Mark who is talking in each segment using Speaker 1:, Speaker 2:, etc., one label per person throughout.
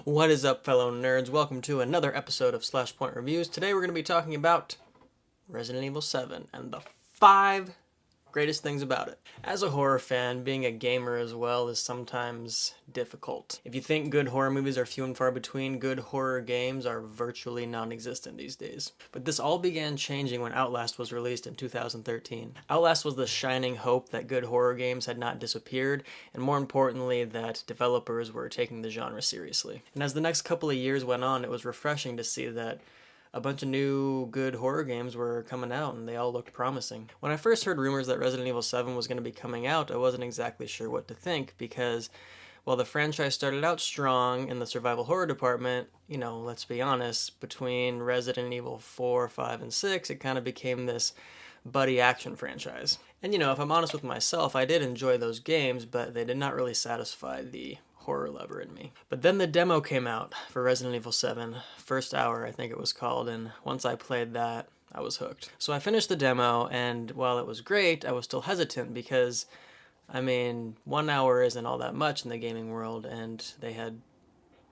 Speaker 1: What is up, fellow nerds? Welcome to another episode of Slash Point Reviews. Today we're going to be talking about Resident Evil 7 and the 5 greatest things about it. As a horror fan, being a gamer as well is sometimes difficult. If you think good horror movies are few and far between, good horror games are virtually non-existent these days. But this all began changing when Outlast was released in 2013. Outlast was the shining hope that good horror games had not disappeared, and more importantly, that developers were taking the genre seriously. And as the next couple of years went on, it was refreshing to see that a bunch of new good horror games were coming out and they all looked promising. When I first heard rumors that Resident Evil 7 was going to be coming out, I wasn't exactly sure what to think because while the franchise started out strong in the survival horror department, let's be honest, between Resident Evil 4, 5, and 6, it kind of became this buddy action franchise. And if I'm honest with myself, I did enjoy those games, but they did not really satisfy the horror lover in me. But then the demo came out for Resident Evil 7, first hour I think it was called, and once I played that, I was hooked. So I finished the demo, and while it was great, I was still hesitant because, 1 hour isn't all that much in the gaming world, and they had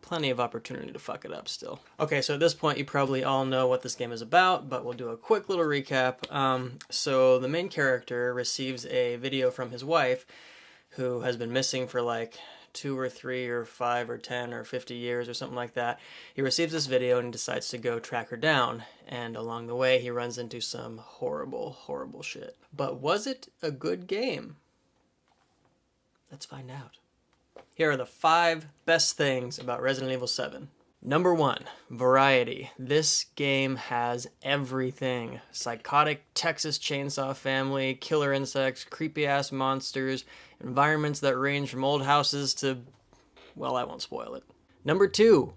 Speaker 1: plenty of opportunity to fuck it up still. Okay, so at this point you probably all know what this game is about, but we'll do a quick little recap. So the main character receives a video from his wife, who has been missing for like 2 or 3 or 5 or 10 or 50 years or something like that. He receives this video and decides to go track her down, and along the way he runs into some horrible, horrible shit. But was it a good game? Let's find out. Here are the 5 best things about Resident Evil 7. Number 1, variety. This game has everything. Psychotic Texas Chainsaw Family, killer insects, creepy-ass monsters, environments that range from old houses to, well, I won't spoil it. Number 2,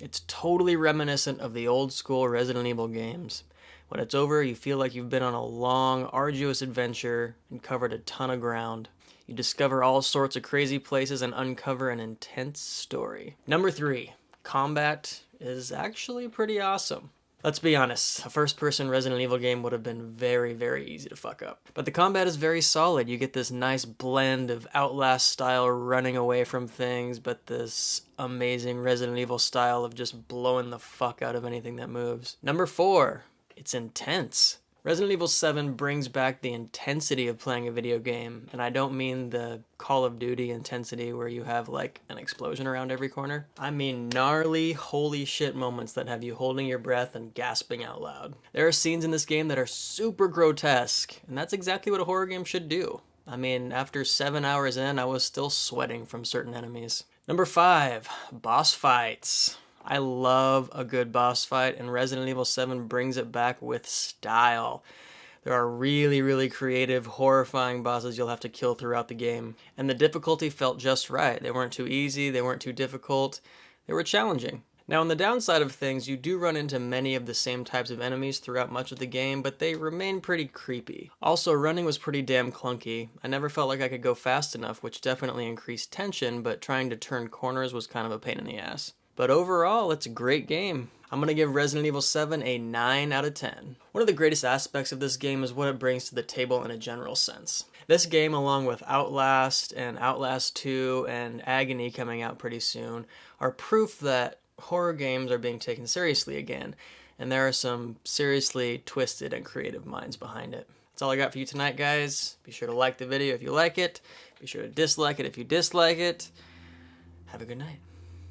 Speaker 1: it's totally reminiscent of the old school Resident Evil games. When it's over, you feel like you've been on a long, arduous adventure and covered a ton of ground. You discover all sorts of crazy places and uncover an intense story. Number 3, combat is actually pretty awesome. Let's be honest, a first-person Resident Evil game would have been very, very easy to fuck up. But the combat is very solid. You get this nice blend of Outlast style running away from things, but this amazing Resident Evil style of just blowing the fuck out of anything that moves. Number 4, it's intense. Resident Evil 7 brings back the intensity of playing a video game, and I don't mean the Call of Duty intensity where you have like an explosion around every corner. I mean gnarly, holy shit moments that have you holding your breath and gasping out loud. There are scenes in this game that are super grotesque, and that's exactly what a horror game should do. After 7 hours in, I was still sweating from certain enemies. Number 5, boss fights. I love a good boss fight, and Resident Evil 7 brings it back with style. There are really, really creative, horrifying bosses you'll have to kill throughout the game, and the difficulty felt just right. They weren't too easy, they weren't too difficult, they were challenging. Now, on the downside of things, you do run into many of the same types of enemies throughout much of the game, but they remain pretty creepy. Also, running was pretty damn clunky. I never felt like I could go fast enough, which definitely increased tension, but trying to turn corners was kind of a pain in the ass. But overall, it's a great game. I'm going to give Resident Evil 7 a 9 out of 10. One of the greatest aspects of this game is what it brings to the table in a general sense. This game, along with Outlast and Outlast 2 and Agony coming out pretty soon, are proof that horror games are being taken seriously again, and there are some seriously twisted and creative minds behind it. That's all I got for you tonight, guys. Be sure to like the video if you like it. Be sure to dislike it if you dislike it. Have a good night.